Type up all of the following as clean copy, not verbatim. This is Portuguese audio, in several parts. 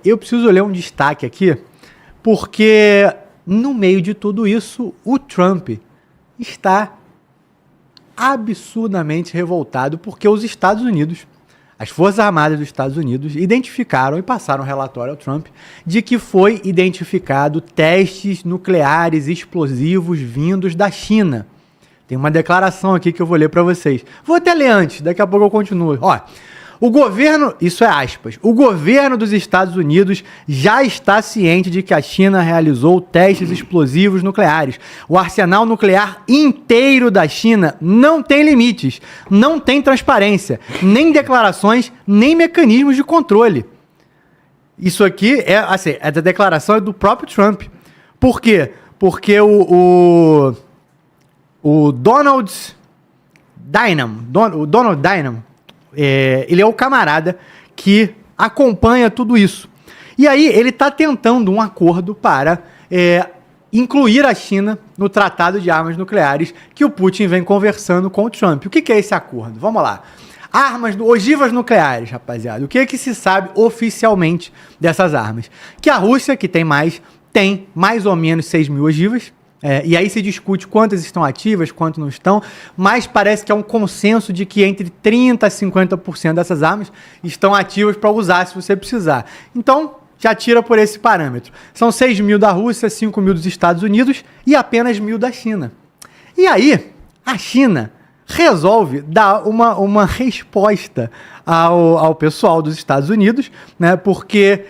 Eu preciso ler um destaque aqui, porque no meio de tudo isso, o Trump está absurdamente revoltado porque os Estados Unidos, as Forças Armadas dos Estados Unidos, identificaram e passaram um relatório ao Trump de que foi identificado testes nucleares explosivos vindos da China. Tem uma declaração aqui que eu vou ler para vocês. Vou até ler antes, daqui a pouco eu continuo. Ó, o governo, isso é aspas, o governo dos Estados Unidos já está ciente de que a China realizou testes explosivos nucleares. O arsenal nuclear inteiro da China não tem limites, não tem transparência, nem declarações, nem mecanismos de controle. Isso aqui é, assim, essa declaração é do próprio Trump. Por quê? Porque o Donald Dynam, ele é o camarada que acompanha tudo isso. E aí ele está tentando um acordo para incluir a China no Tratado de Armas Nucleares que o Putin vem conversando com o Trump. O que é esse acordo? Vamos lá. Ogivas nucleares, rapaziada. O que é que se sabe oficialmente dessas armas? Que a Rússia, que tem mais ou menos 6 mil ogivas. E aí se discute quantas estão ativas, quantas não estão, mas parece que é um consenso de que entre 30% a 50% dessas armas estão ativas para usar se você precisar. Então, já tira por esse parâmetro. São 6 mil da Rússia, 5 mil dos Estados Unidos e apenas 1.000 da China. E aí, a China resolve dar uma resposta ao pessoal dos Estados Unidos, né? Porque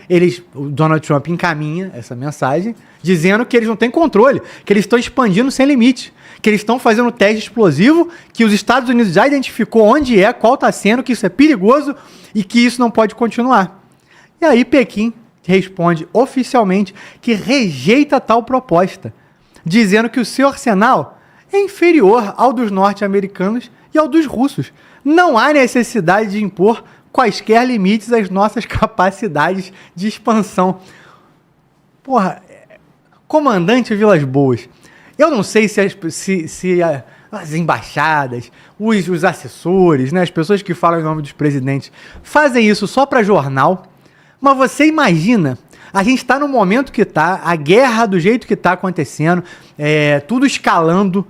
o Donald Trump encaminha essa mensagem dizendo que eles não têm controle, que eles estão expandindo sem limite, que eles estão fazendo teste explosivo, que os Estados Unidos já identificou onde é, qual está sendo, que isso é perigoso e que isso não pode continuar. E aí Pequim responde oficialmente que rejeita tal proposta, dizendo que o seu arsenal é inferior ao dos norte-americanos e ao dos russos. Não há necessidade de impor quaisquer limites às nossas capacidades de expansão. Porra, comandante Vilas Boas, eu não sei se as embaixadas, os assessores, né, as pessoas que falam em nome dos presidentes, fazem isso só para jornal, mas você imagina, a gente está no momento que está, a guerra do jeito que está acontecendo, tudo escalando.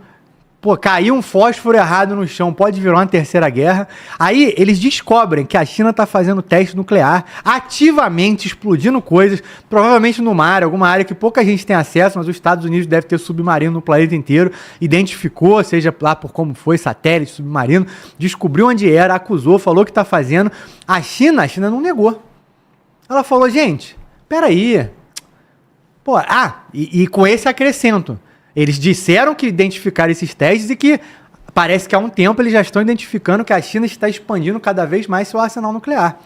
Pô, caiu um fósforo errado no chão, pode virar uma terceira guerra. Aí eles descobrem que a China está fazendo teste nuclear, ativamente explodindo coisas, provavelmente no mar, alguma área que pouca gente tem acesso, mas os Estados Unidos devem ter submarino no planeta inteiro, identificou, seja lá por como foi, satélite, submarino, descobriu onde era, acusou, falou que está fazendo. A China não negou. Ela falou, gente, peraí. Pô, e com esse acrescento. Eles disseram que identificaram esses testes e que parece que há um tempo eles já estão identificando que a China está expandindo cada vez mais seu arsenal nuclear.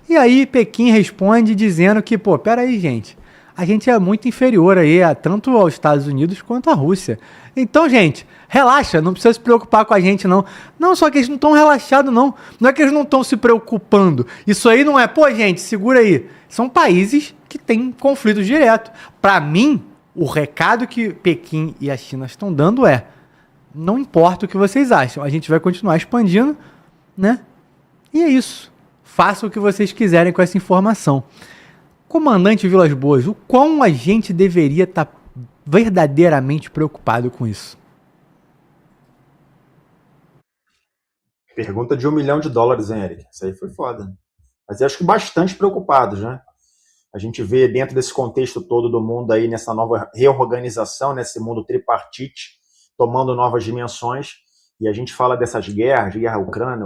E aí Pequim responde dizendo que, pô, peraí, gente, a gente é muito inferior aí tanto aos Estados Unidos quanto à Rússia. Então, gente, relaxa, não precisa se preocupar com a gente, não. Não, só que eles não estão relaxados, não. Não é que eles não estão se preocupando. Isso aí não é, pô, gente, segura aí. São países que têm conflitos diretos. Para mim, o recado que Pequim e a China estão dando é: não importa o que vocês acham, a gente vai continuar expandindo, né? E é isso. Façam o que vocês quiserem com essa informação. Comandante Vilas Boas, o quão a gente deveria estar verdadeiramente preocupado com isso? Pergunta de $1 milhão, hein, Eric? Isso aí foi foda. Mas eu acho que bastante preocupados, né? A gente vê dentro desse contexto todo do mundo aí, nessa nova reorganização, nesse mundo tripartite, tomando novas dimensões, e a gente fala dessas guerras, guerra Ucrânia,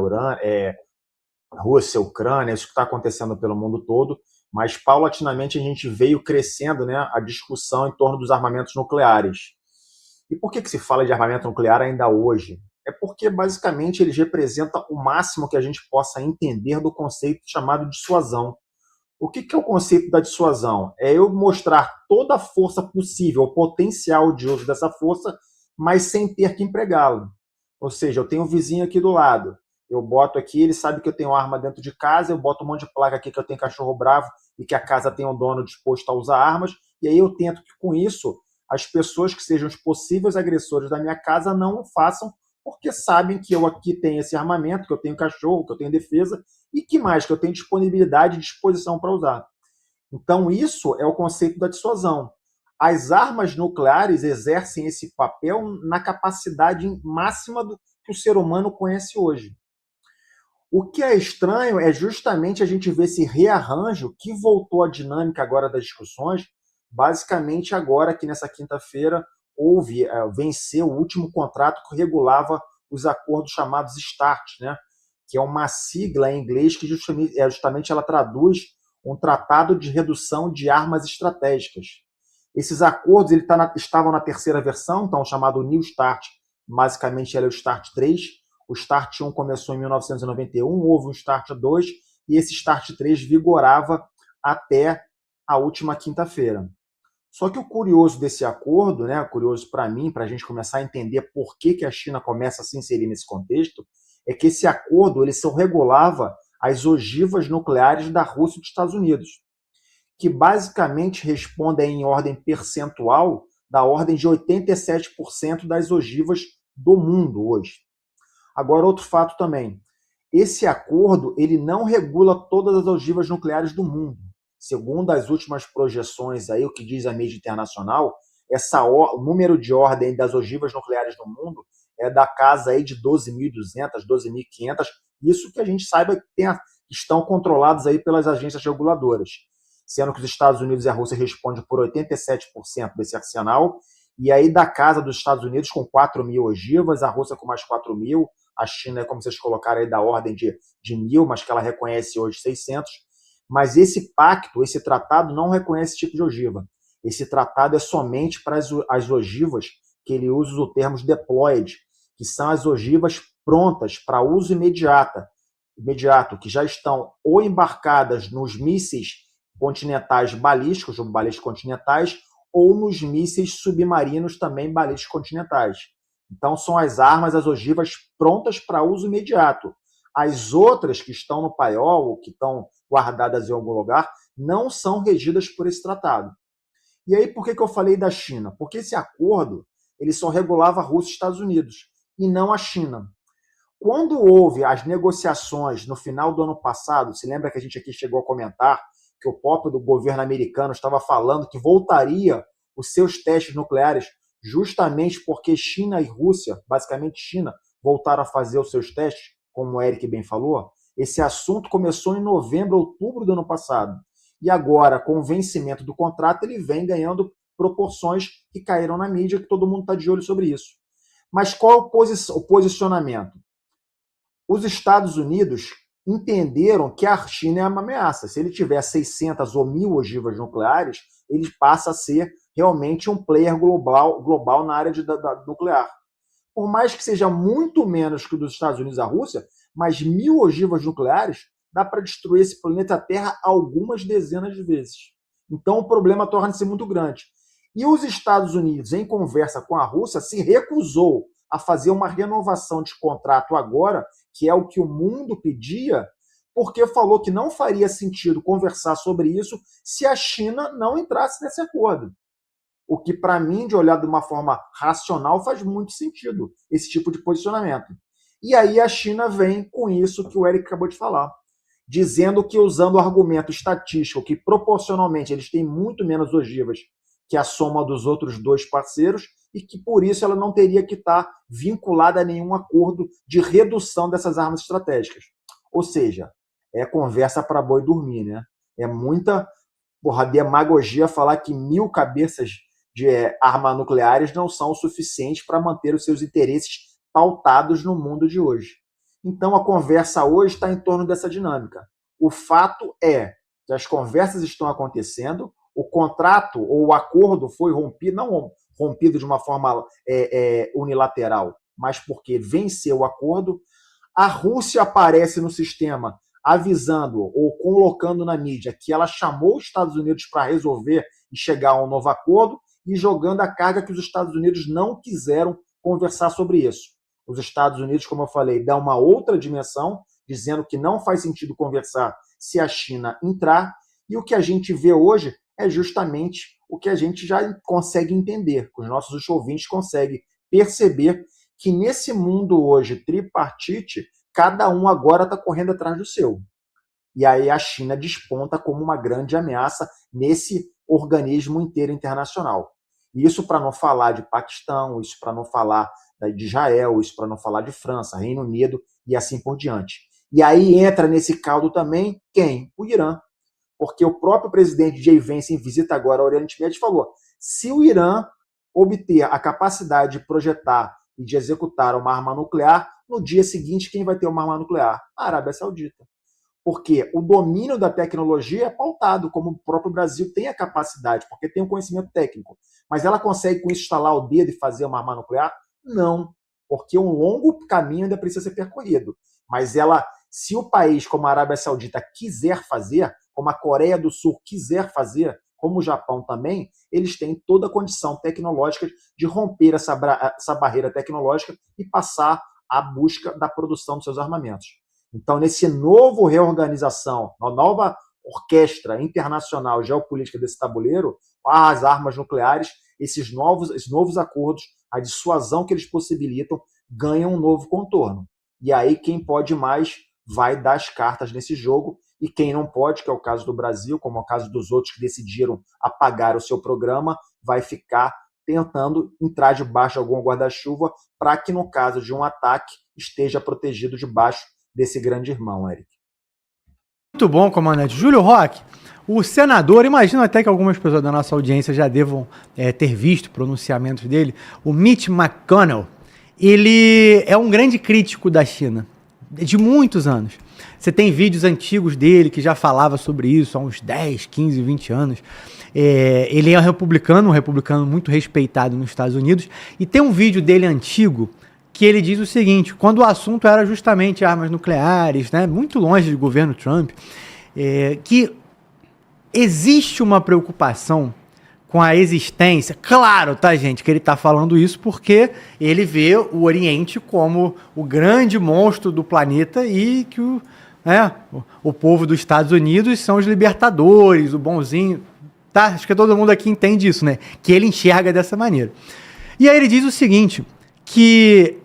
Rússia, Ucrânia, isso que está acontecendo pelo mundo todo, mas paulatinamente a gente veio crescendo, né, a discussão em torno dos armamentos nucleares. E por que se fala de armamento nuclear ainda hoje? É porque, basicamente, eles representam o máximo que a gente possa entender do conceito chamado dissuasão. O que é o conceito da dissuasão? É eu mostrar toda a força possível, o potencial de uso dessa força, mas sem ter que empregá-lo. Ou seja, eu tenho um vizinho aqui do lado, eu boto aqui, ele sabe que eu tenho arma dentro de casa, eu boto um monte de placa aqui que eu tenho cachorro bravo e que a casa tem um dono disposto a usar armas, e aí eu tento que com isso as pessoas que sejam os possíveis agressores da minha casa não o façam, porque sabem que eu aqui tenho esse armamento, que eu tenho cachorro, que eu tenho defesa, e que mais? Que eu tenho disponibilidade e disposição para usar. Então, isso é o conceito da dissuasão. As armas nucleares exercem esse papel na capacidade máxima do que o ser humano conhece hoje. O que é estranho é justamente a gente ver esse rearranjo que voltou à dinâmica agora das discussões, basicamente agora que nessa quinta-feira venceu o último contrato que regulava os acordos chamados START, né? Que é uma sigla em inglês que justamente ela traduz um tratado de redução de armas estratégicas. Esses acordos estavam na terceira versão, então chamado New START, basicamente ele é o START 3. O START 1 começou em 1991, houve um START 2 e esse START 3 vigorava até a última quinta-feira. Só que o curioso desse acordo, né, curioso para mim, para a gente começar a entender por que a China começa a se inserir nesse contexto, é que esse acordo ele só regulava as ogivas nucleares da Rússia e dos Estados Unidos, que basicamente respondem em ordem percentual da ordem de 87% das ogivas do mundo hoje. Agora, outro fato também. Esse acordo ele não regula todas as ogivas nucleares do mundo. Segundo as últimas projeções, aí, o que diz a mídia internacional, o número de ordem das ogivas nucleares no mundo é da casa aí de 12.200, 12.500. Isso que a gente saiba que estão controlados aí pelas agências reguladoras. Sendo que os Estados Unidos e a Rússia respondem por 87% desse arsenal. E aí da casa dos Estados Unidos com 4.000 ogivas, a Rússia com mais 4.000, a China é como vocês colocaram aí da ordem de 1.000, mas que ela reconhece hoje 600. Mas esse pacto, esse tratado não reconhece esse tipo de ogiva. Esse tratado é somente para as ogivas que ele usa os termos deployed, que são as ogivas prontas para uso imediato, que já estão ou embarcadas nos mísseis continentais balísticos, ou balísticos continentais, ou nos mísseis submarinos também balísticos continentais. Então, são as armas, as ogivas prontas para uso imediato. As outras que estão no paiol, ou que estão guardadas em algum lugar, não são regidas por esse tratado. E aí, por que eu falei da China? Porque esse acordo ele só regulava a Rússia e Estados Unidos, e não a China. Quando houve as negociações no final do ano passado, se lembra que a gente aqui chegou a comentar que o próprio do governo americano estava falando que voltaria os seus testes nucleares justamente porque China e Rússia, basicamente China, voltaram a fazer os seus testes, como o Eric bem falou. Esse assunto começou em novembro, outubro do ano passado. E agora, com o vencimento do contrato, ele vem ganhando proporções que caíram na mídia, que todo mundo está de olho sobre isso. Mas qual é o posicionamento? Os Estados Unidos entenderam que a China é uma ameaça. Se ele tiver 600 ou 1.000 ogivas nucleares, ele passa a ser realmente um player global na área da nuclear. Por mais que seja muito menos que o dos Estados Unidos e a Rússia, mas 1.000 ogivas nucleares dá para destruir esse planeta Terra algumas dezenas de vezes. Então o problema torna-se muito grande. E os Estados Unidos, em conversa com a Rússia, se recusou a fazer uma renovação de contrato agora, que é o que o mundo pedia, porque falou que não faria sentido conversar sobre isso se a China não entrasse nesse acordo. O que, para mim, de olhar de uma forma racional, faz muito sentido, esse tipo de posicionamento. E aí a China vem com isso que o Eric acabou de falar, dizendo que, usando o argumento estatístico, que proporcionalmente eles têm muito menos ogivas que a soma dos outros dois parceiros, e que, por isso, ela não teria que estar vinculada a nenhum acordo de redução dessas armas estratégicas. Ou seja, é conversa para boi dormir, né? É muita demagogia falar que 1.000 cabeças de armas nucleares não são o suficiente para manter os seus interesses pautados no mundo de hoje. Então, a conversa hoje está em torno dessa dinâmica. O fato é que as conversas estão acontecendo, o contrato ou o acordo foi rompido, não rompido de uma forma unilateral, mas porque venceu o acordo. A Rússia aparece no sistema avisando ou colocando na mídia que ela chamou os Estados Unidos para resolver e chegar a um novo acordo e jogando a carga que os Estados Unidos não quiseram conversar sobre isso. Os Estados Unidos, como eu falei, dão uma outra dimensão, dizendo que não faz sentido conversar se a China entrar, e o que a gente vê hoje é justamente o que a gente já consegue entender, que os nossos ouvintes conseguem perceber que nesse mundo hoje tripartite, cada um agora está correndo atrás do seu. E aí a China desponta como uma grande ameaça nesse organismo inteiro internacional. Isso para não falar de Paquistão, isso para não falar de Israel, isso para não falar de França, Reino Unido e assim por diante. E aí entra nesse caldo também quem? O Irã. Porque o próprio presidente Jay Vance, em visita agora ao Oriente Médio, falou: se o Irã obter a capacidade de projetar e de executar uma arma nuclear, no dia seguinte, quem vai ter uma arma nuclear? A Arábia Saudita. Porque o domínio da tecnologia é pautado, como o próprio Brasil tem a capacidade, porque tem o conhecimento técnico. Mas ela consegue com isso estalar o dedo e fazer uma arma nuclear? Não, porque um longo caminho ainda precisa ser percorrido. Mas ela, se o país como a Arábia Saudita quiser fazer, como a Coreia do Sul quiser fazer, como o Japão também, eles têm toda a condição tecnológica de romper essa barreira tecnológica e passar à busca da produção dos seus armamentos. Então, nesse novo reorganização, na nova orquestra internacional geopolítica desse tabuleiro, as armas nucleares, esses novos acordos, a dissuasão que eles possibilitam, ganham um novo contorno. E aí, quem pode mais vai dar as cartas nesse jogo, e quem não pode, que é o caso do Brasil, como é o caso dos outros que decidiram apagar o seu programa, vai ficar tentando entrar debaixo de algum guarda-chuva para que, no caso de um ataque, esteja protegido debaixo desse grande irmão, Eric. Muito bom, comandante. Júlio Roque, o senador, imagino até que algumas pessoas da nossa audiência já devam ter visto pronunciamentos dele, o Mitch McConnell, ele é um grande crítico da China, de muitos anos. Você tem vídeos antigos dele que já falava sobre isso há uns 10, 15, 20 anos. Ele é um republicano muito respeitado nos Estados Unidos, e tem um vídeo dele antigo que ele diz o seguinte, quando o assunto era justamente armas nucleares, né, muito longe do governo Trump, que existe uma preocupação com a existência, claro, tá, gente, que ele tá falando isso porque ele vê o Oriente como o grande monstro do planeta e que o povo dos Estados Unidos são os libertadores, o bonzinho, tá? Acho que todo mundo aqui entende isso, né? Que ele enxerga dessa maneira. E aí ele diz o seguinte, que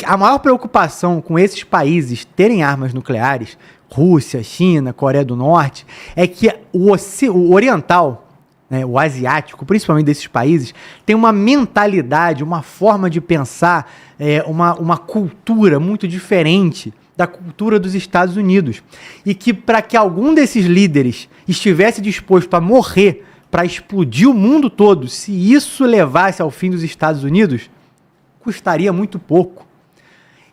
a maior preocupação com esses países terem armas nucleares, Rússia, China, Coreia do Norte, é que o oriental, né, o asiático, principalmente desses países, tem uma mentalidade, uma forma de pensar, uma cultura muito diferente da cultura dos Estados Unidos. E que para que algum desses líderes estivesse disposto a morrer para explodir o mundo todo, se isso levasse ao fim dos Estados Unidos, custaria muito pouco.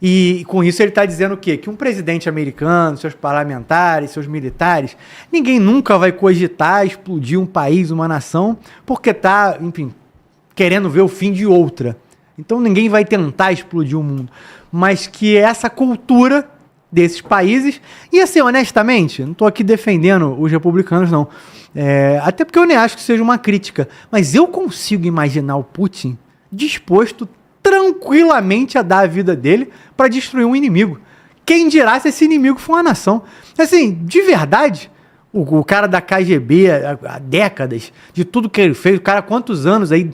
E com isso ele está dizendo o quê? Que um presidente americano, seus parlamentares, seus militares, ninguém nunca vai cogitar explodir um país, uma nação, porque está, enfim, querendo ver o fim de outra. Então ninguém vai tentar explodir o mundo. Mas que essa cultura desses países, e assim, honestamente, não estou aqui defendendo os republicanos, não. Até porque eu nem acho que seja uma crítica, mas eu consigo imaginar o Putin disposto tranquilamente a dar a vida dele para destruir um inimigo. Quem dirá se esse inimigo for uma nação? Assim, de verdade, o cara da KGB há décadas, de tudo que ele fez, o cara há quantos anos aí,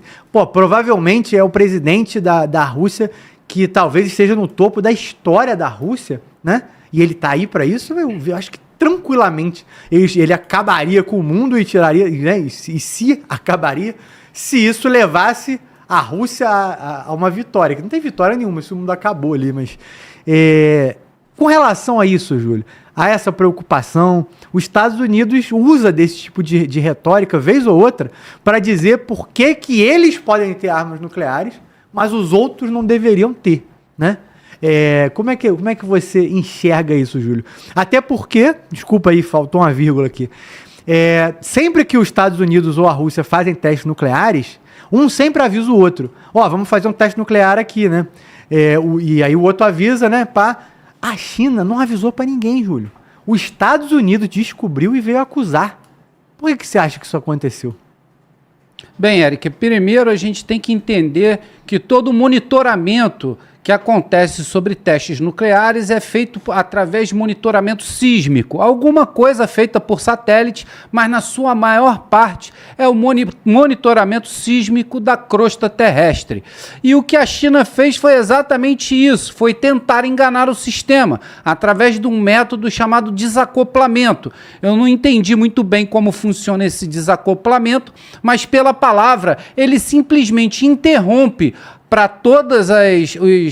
provavelmente é o presidente da Rússia que talvez esteja no topo da história da Rússia, né? E ele tá aí para isso, eu acho que tranquilamente ele acabaria com o mundo e tiraria, né? E se acabaria, se isso levasse a Rússia a uma vitória, que não tem vitória nenhuma, esse mundo acabou ali, mas com relação a isso, Júlio, a essa preocupação, os Estados Unidos usa desse tipo de retórica, vez ou outra, para dizer por que eles podem ter armas nucleares, mas os outros não deveriam ter, né? Como é que você enxerga isso, Júlio? Até porque, desculpa aí, faltou uma vírgula aqui, sempre que os Estados Unidos ou a Rússia fazem testes nucleares, um sempre avisa o outro. Vamos fazer um teste nuclear aqui, né? E aí o outro avisa, né? A China não avisou para ninguém, Júlio. Os Estados Unidos descobriu e veio acusar. Por que você acha que isso aconteceu? Bem, Eric, primeiro a gente tem que entender que todo monitoramento que acontece sobre testes nucleares é feito através de monitoramento sísmico. Alguma coisa feita por satélite, mas na sua maior parte é o monitoramento sísmico da crosta terrestre. E o que a China fez foi exatamente isso, foi tentar enganar o sistema, através de um método chamado desacoplamento. Eu não entendi muito bem como funciona esse desacoplamento, mas pela palavra, ele simplesmente interrompe para todas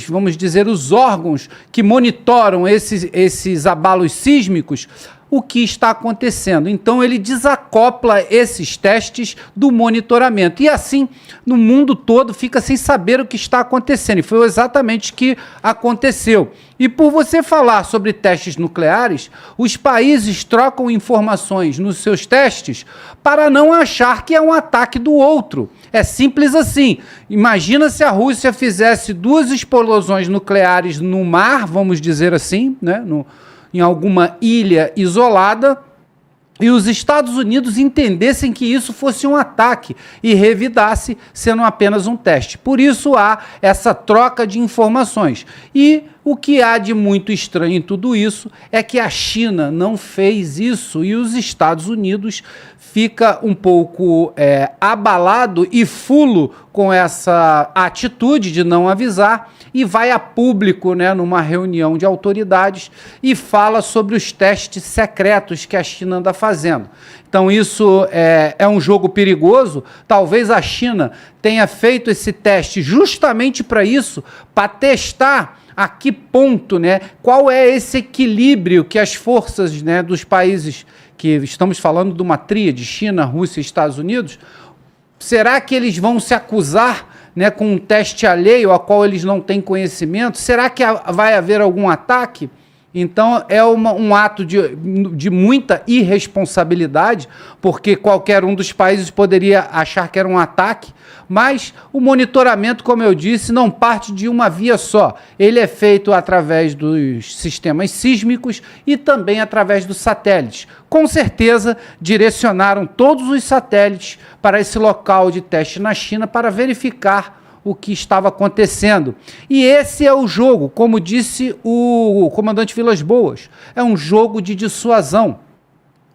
vamos dizer, os órgãos que monitoram esses abalos sísmicos, o que está acontecendo. Então, ele desacopla esses testes do monitoramento. E assim, no mundo todo, fica sem saber o que está acontecendo. E foi exatamente o que aconteceu. E por você falar sobre testes nucleares, os países trocam informações nos seus testes para não achar que é um ataque do outro. É simples assim. Imagina se a Rússia fizesse 2 explosões nucleares no mar, vamos dizer assim, né, em alguma ilha isolada, e os Estados Unidos entendessem que isso fosse um ataque e revidasse sendo apenas um teste. Por isso há essa troca de informações. E o que há de muito estranho em tudo isso é que a China não fez isso e os Estados Unidos fica um pouco abalado e fulo com essa atitude de não avisar e vai a público, né, numa reunião de autoridades e fala sobre os testes secretos que a China anda fazendo. Então isso é um jogo perigoso. Talvez a China tenha feito esse teste justamente para isso, para testar a que ponto, né, qual é esse equilíbrio que as forças, né, dos países que estamos falando de uma tríade, China, Rússia e Estados Unidos, será que eles vão se acusar, né, com um teste alheio, a qual eles não têm conhecimento? Será que vai haver algum ataque? Então é um ato de muita irresponsabilidade, porque qualquer um dos países poderia achar que era um ataque, mas o monitoramento, como eu disse, não parte de uma via só. Ele é feito através dos sistemas sísmicos e também através dos satélites. Com certeza, direcionaram todos os satélites para esse local de teste na China para verificar o que estava acontecendo. E esse é o jogo, como disse o comandante Vilas Boas, é um jogo de dissuasão,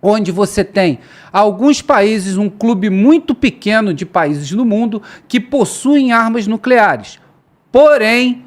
onde você tem alguns países, um clube muito pequeno de países no mundo que possuem armas nucleares. Porém,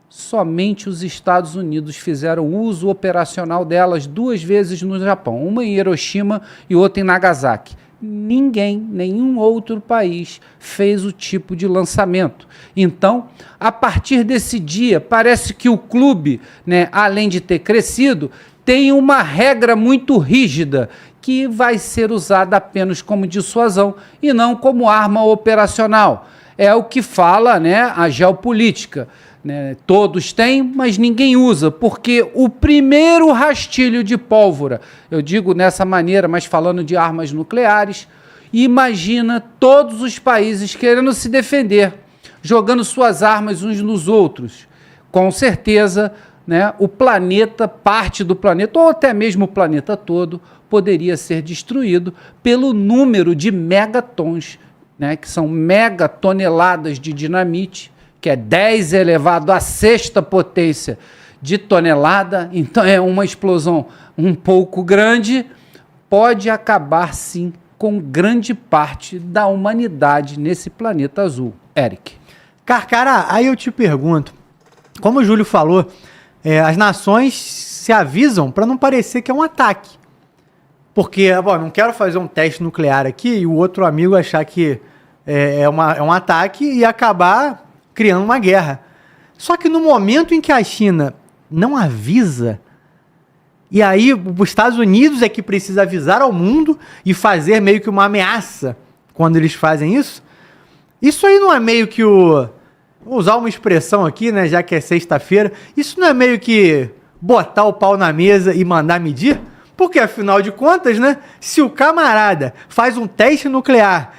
somente os Estados Unidos fizeram uso operacional delas 2 vezes no Japão, uma em Hiroshima e outra em Nagasaki. Nenhum outro país fez o tipo de lançamento. Então, a partir desse dia, parece que o clube, né, além de ter crescido, tem uma regra muito rígida que vai ser usada apenas como dissuasão e não como arma operacional. É o que fala, né, a geopolítica. Né? Todos têm, mas ninguém usa, porque o primeiro rastilho de pólvora, eu digo nessa maneira, mas falando de armas nucleares, imagina todos os países querendo se defender, jogando suas armas uns nos outros. Com certeza, né, o planeta, parte do planeta, ou até mesmo o planeta todo, poderia ser destruído pelo número de megatons, né, que são megatoneladas de dinamite, que é 10 elevado à 6ª potência de tonelada. Então é uma explosão um pouco grande, pode acabar sim com grande parte da humanidade nesse planeta azul. Eric. Carcara, aí eu te pergunto, como o Júlio falou, as nações se avisam para não parecer que é um ataque. Porque, não quero fazer um teste nuclear aqui e o outro amigo achar que é um ataque e acabar criando uma guerra. Só que no momento em que a China não avisa, e aí os Estados Unidos é que precisa avisar ao mundo e fazer meio que uma ameaça quando eles fazem isso, isso aí não é meio que vou usar uma expressão aqui, né, já que é sexta-feira, isso não é meio que botar o pau na mesa e mandar medir? Porque afinal de contas, né, se o camarada faz um teste nuclear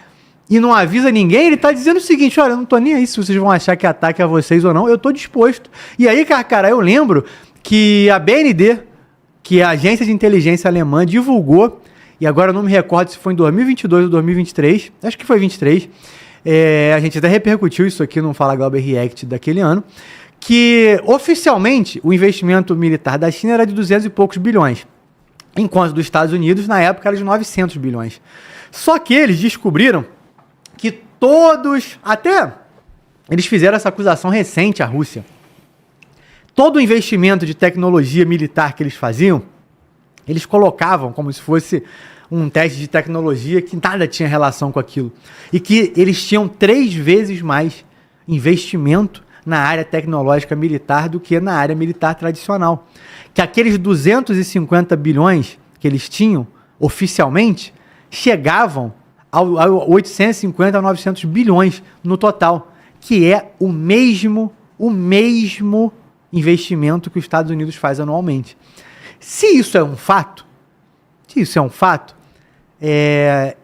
e não avisa ninguém, ele tá dizendo o seguinte: olha, eu não tô nem aí se vocês vão achar que ataque a vocês ou não, eu tô disposto. E aí, cara, eu lembro que a BND, que é a agência de inteligência alemã, divulgou, e agora eu não me recordo se foi em 2022 ou 2023, acho que foi 23, a gente até repercutiu isso aqui no Fala Glauber React daquele ano, que oficialmente o investimento militar da China era de 200 e poucos bilhões, enquanto dos Estados Unidos na época era de 900 bilhões. Só que eles descobriram que todos, até eles fizeram essa acusação recente à Rússia, todo o investimento de tecnologia militar que eles faziam, eles colocavam como se fosse um teste de tecnologia que nada tinha relação com aquilo. E que eles tinham 3 vezes mais investimento na área tecnológica militar do que na área militar tradicional. Que aqueles 250 bilhões que eles tinham, oficialmente, chegavam a 850 a 900 bilhões no total, que é o mesmo investimento que os Estados Unidos faz anualmente. Se isso é um fato, é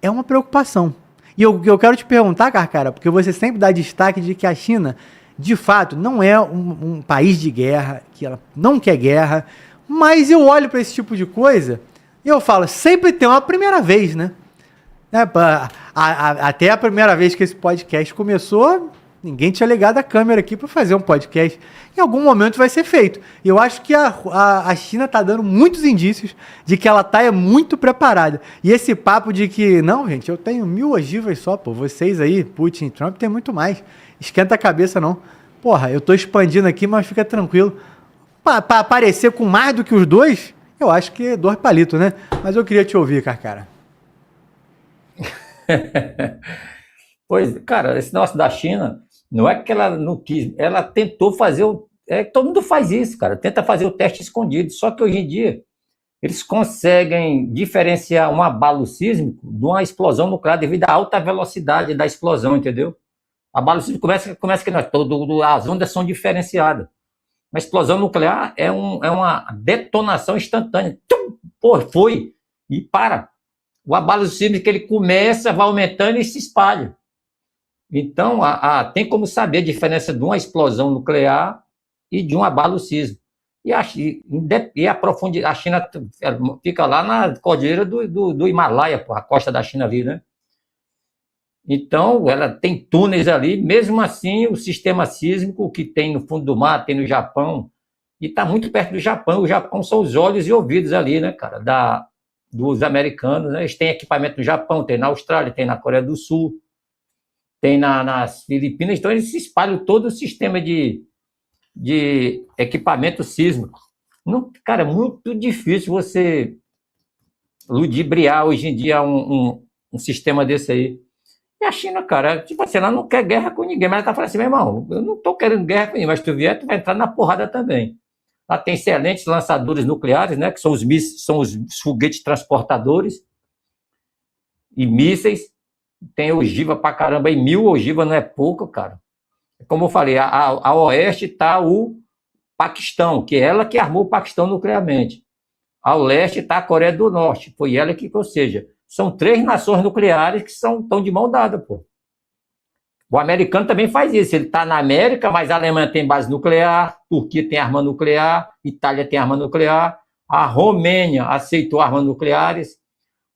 uma preocupação. E eu quero te perguntar, Carcara, porque você sempre dá destaque de que a China, de fato, não é um país de guerra, que ela não quer guerra, mas eu olho para esse tipo de coisa e eu falo, sempre tem uma primeira vez, né? Até a primeira vez que esse podcast começou, ninguém tinha ligado a câmera aqui para fazer um podcast. Em algum momento vai ser feito. E eu acho que a China está dando muitos indícios de que ela está muito preparada. E esse papo de que, não, gente, eu tenho 1000 ogivas só, pô. Vocês aí, Putin e Trump, tem muito mais. Esquenta a cabeça, não. Porra, eu tô expandindo aqui, mas fica tranquilo. Para aparecer com mais do que os dois, eu acho que é 2 palitos, né? Mas eu queria te ouvir, Carcara. Pois, cara, esse negócio da China, não é que ela não quis, ela tentou fazer todo mundo faz isso, cara, tenta fazer o teste escondido, só que hoje em dia eles conseguem diferenciar um abalo sísmico de uma explosão nuclear devido à alta velocidade da explosão, entendeu? Abalo sísmico começa que as ondas são diferenciadas. Uma explosão nuclear é uma detonação instantânea. Pô, foi e para. O abalo sísmico ele começa, vai aumentando e se espalha. Então, tem como saber a diferença de uma explosão nuclear e de um abalo sísmico. E a China fica lá na cordilheira do Himalaia, a costa da China ali, né? Então, ela tem túneis ali, mesmo assim, o sistema sísmico que tem no fundo do mar, tem no Japão, e está muito perto do Japão. O Japão são os olhos e ouvidos ali, né, cara, dos americanos, né? Eles têm equipamento no Japão, tem na Austrália, tem na Coreia do Sul, tem nas Filipinas, então eles se espalham todo o sistema de equipamento sísmico. Não, cara, é muito difícil você ludibriar hoje em dia um sistema desse aí. E a China, cara, tipo assim, ela não quer guerra com ninguém, mas ela tá falando assim, meu irmão, eu não tô querendo guerra com ninguém, mas se tu vier, tu vai entrar na porrada também. Ela tem excelentes lançadores nucleares, né, que são os foguetes transportadores e mísseis. Tem ogiva pra caramba, e 1000 ogivas não é pouco, cara. Como eu falei, a oeste está o Paquistão, que é ela que armou o Paquistão nuclearmente. Ao leste está a Coreia do Norte, foi ela que, ou seja, são 3 nações nucleares que estão de mão dada, pô. O americano também faz isso, ele está na América, mas a Alemanha tem base nuclear, Turquia tem arma nuclear, Itália tem arma nuclear, a Romênia aceitou armas nucleares,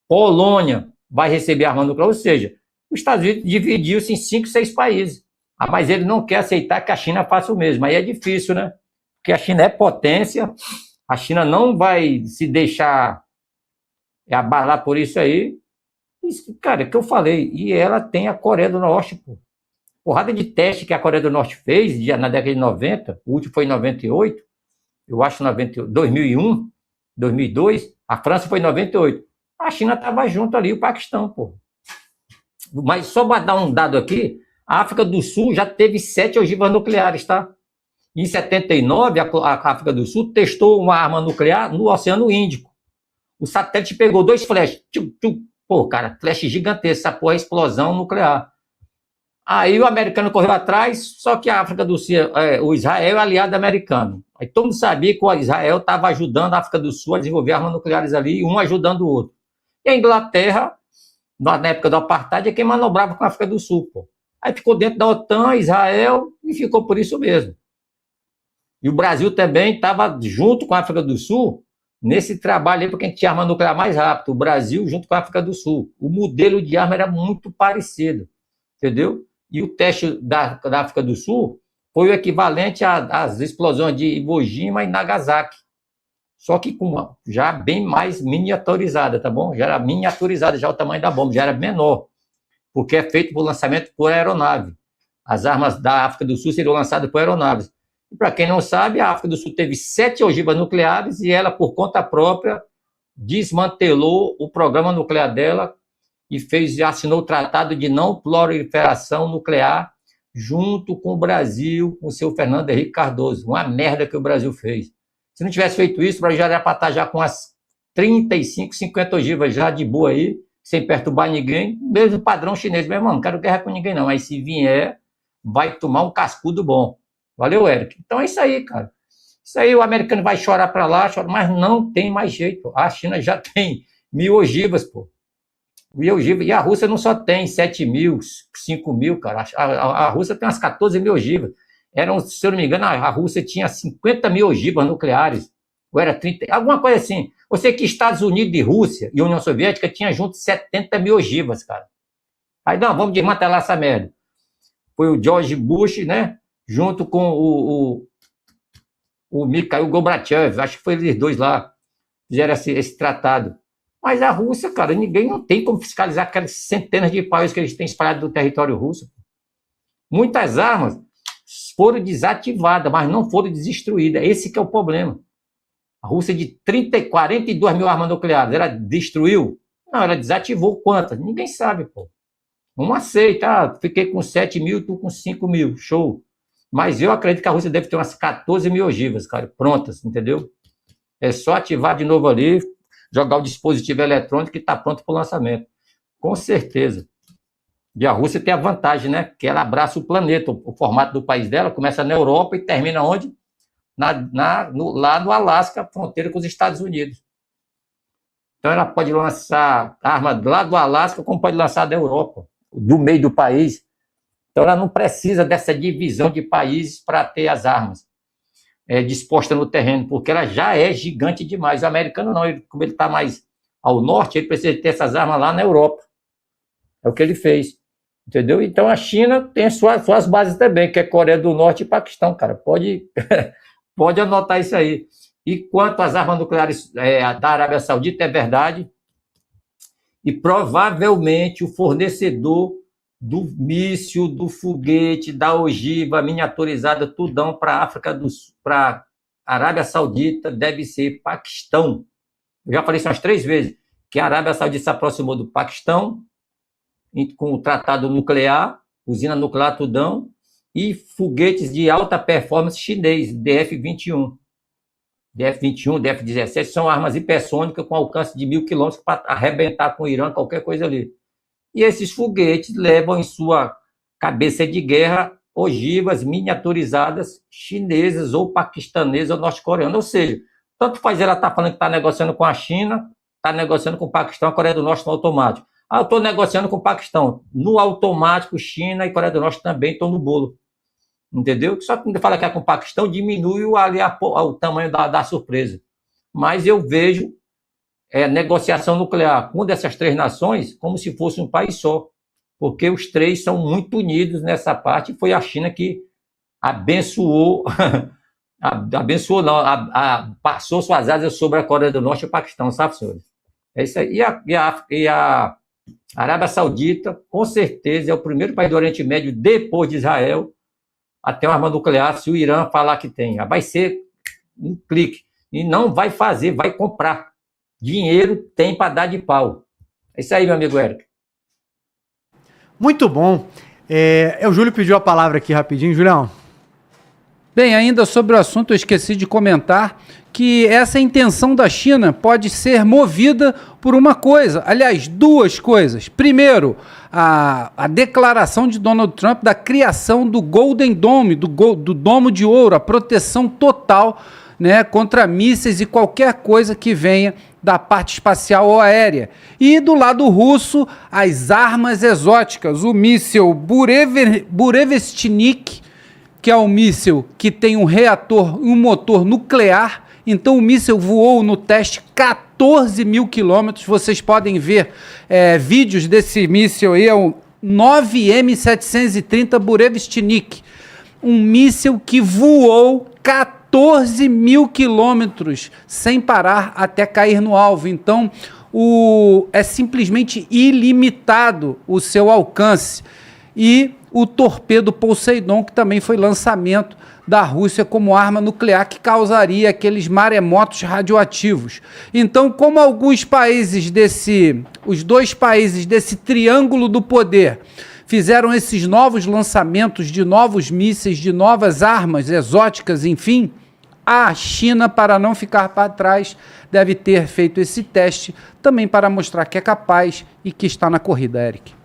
Polônia vai receber arma nuclear, ou seja, os Estados Unidos dividiu-se em 5, 6 países. Mas ele não quer aceitar que a China faça o mesmo. Aí é difícil, né? Porque a China é potência, a China não vai se deixar abalar por isso aí. Isso, cara, é o que eu falei. E ela tem a Coreia do Norte, pô. Porrada de teste que a Coreia do Norte fez na década de 90, o último foi em 98, eu acho 2001, 2002, a França foi em 98. A China estava junto ali, o Paquistão, pô. Mas só para dar um dado aqui, a África do Sul já teve 7 ogivas nucleares, tá? Em 79, a África do Sul testou uma arma nuclear no Oceano Índico. O satélite pegou 2 flashes. Pô, cara, flash gigantesco, essa porra é explosão nuclear. Aí o americano correu atrás, só que a África do Sul, o Israel é aliado americano. Aí todo mundo sabia que o Israel estava ajudando a África do Sul a desenvolver armas nucleares ali, um ajudando o outro. E a Inglaterra, na época do apartheid, é quem manobrava com a África do Sul, pô. Aí ficou dentro da OTAN, Israel, e ficou por isso mesmo. E o Brasil também estava junto com a África do Sul nesse trabalho aí, porque a gente tinha arma nuclear mais rápido. O Brasil junto com a África do Sul. O modelo de arma era muito parecido. entendeu? E o teste da África do Sul foi o equivalente às explosões de Iwo Jima e Nagasaki. Só que já bem mais miniaturizada, tá bom? Já era miniaturizada, já o tamanho da bomba, já era menor, porque é feito por lançamento por aeronave. As armas da África do Sul seriam lançadas por aeronaves. E para quem não sabe, a África do Sul teve 7 ogivas nucleares e ela, por conta própria, desmantelou o programa nuclear dela e assinou o Tratado de Não Proliferação Nuclear junto com o Brasil, com o seu Fernando Henrique Cardoso. Uma merda que o Brasil fez. Se não tivesse feito isso, o Brasil já era para estar já com as 35, 50 ogivas já de boa aí, sem perturbar ninguém, mesmo padrão chinês. Meu irmão, não quero guerra com ninguém não, mas se vier, vai tomar um cascudo bom. Valeu, Eric. Então é isso aí, cara. Isso aí, o americano vai chorar para lá, mas não tem mais jeito. A China já tem 1.000 ogivas, pô. E a Rússia não só tem 7.000, 5.000, cara. A Rússia tem umas 14.000 ogivas. Se eu não me engano, a Rússia tinha 50.000 ogivas nucleares. Ou era 30, alguma coisa assim. Você que Estados Unidos e Rússia e União Soviética tinha junto 70.000 ogivas, cara. Aí, não, vamos desmantelar essa merda. Foi o George Bush, né? Junto com o Mikhail Gorbachev, acho que foi eles dois lá, fizeram esse tratado. Mas a Rússia, cara, ninguém não tem como fiscalizar aquelas centenas de países que eles têm espalhados no território russo. Muitas armas foram desativadas, mas não foram destruídas. Esse que é o problema. A Rússia de 42 mil armas nucleares, ela destruiu? Não, ela desativou quantas? Ninguém sabe, pô. Não aceita, fiquei com 7.000, tu com 5.000, show. Mas eu acredito que a Rússia deve ter umas 14.000 ogivas, cara, prontas, entendeu? É só ativar de novo ali, jogar o dispositivo eletrônico que está pronto para o lançamento. Com certeza. E a Rússia tem a vantagem, né? Que ela abraça o planeta. O formato do país dela começa na Europa e termina onde? Lá no Alasca, fronteira com os Estados Unidos. Então ela pode lançar arma lá do Alasca, como pode lançar da Europa, do meio do país. Então ela não precisa dessa divisão de países para ter as armas dispostas no terreno, porque ela já é gigante demais. O americano não, como ele está mais ao norte, ele precisa ter essas armas lá na Europa. É o que ele fez. Entendeu? Então a China tem suas bases também, que é Coreia do Norte e Paquistão, cara. Pode anotar isso aí. E quanto às armas nucleares da Arábia Saudita, é verdade. E provavelmente o fornecedor do míssil, do foguete, da ogiva miniaturizada, tudão para a África do Sul, para a Arábia Saudita, deve ser Paquistão. Eu já falei isso umas 3 vezes, que a Arábia Saudita se aproximou do Paquistão, com o tratado nuclear, usina nuclear tudão, e foguetes de alta performance chinês, DF-21. DF-21, DF-17 são armas hipersônicas com alcance de 1.000 quilômetros para arrebentar com o Irã, qualquer coisa ali. E esses foguetes levam em sua cabeça de guerra ogivas miniaturizadas chinesas ou paquistanesas ou norte-coreanas. Ou seja, tanto faz ela estar falando que está negociando com a China, está negociando com o Paquistão, a Coreia do Norte no automático. Eu estou negociando com o Paquistão. No automático, China e Coreia do Norte também estão no bolo. Entendeu? Só que quando fala que é com o Paquistão, diminui o tamanho da surpresa. Mas eu vejo negociação nuclear com uma dessas 3 nações como se fosse um país só. Porque os 3 são muito unidos nessa parte. Foi a China que abençoou, passou suas asas sobre a Coreia do Norte e o Paquistão, sabe, senhores? É isso aí. E a Arábia Saudita, com certeza, é o primeiro país do Oriente Médio, depois de Israel, a ter uma arma nuclear, se o Irã falar que tem. Vai ser um clique. E não vai fazer, vai comprar. Dinheiro tem para dar de pau. É isso aí, meu amigo Eric. Muito bom. O Júlio pediu a palavra aqui rapidinho. Julião. Bem, ainda sobre o assunto, eu esqueci de comentar que essa intenção da China pode ser movida por uma coisa, aliás, 2 coisas. Primeiro, a declaração de Donald Trump da criação do Golden Dome, do Domo de Ouro, a proteção total, né, contra mísseis e qualquer coisa que venha da parte espacial ou aérea. E do lado russo, as armas exóticas, o míssil Burevestnik, que é um míssil que tem um motor nuclear. Então o míssil voou no teste 14.000 quilômetros. Vocês podem ver vídeos desse míssil aí, é um 9M730 Burevestnik, um míssil que voou 14 mil quilômetros sem parar até cair no alvo. Então, é simplesmente ilimitado o seu alcance. E o torpedo Poseidon, que também foi lançamento da Rússia como arma nuclear, que causaria aqueles maremotos radioativos. Então, como os dois países desse triângulo do poder fizeram esses novos lançamentos de novos mísseis, de novas armas exóticas, enfim, a China, para não ficar para trás, deve ter feito esse teste também para mostrar que é capaz e que está na corrida, Eric.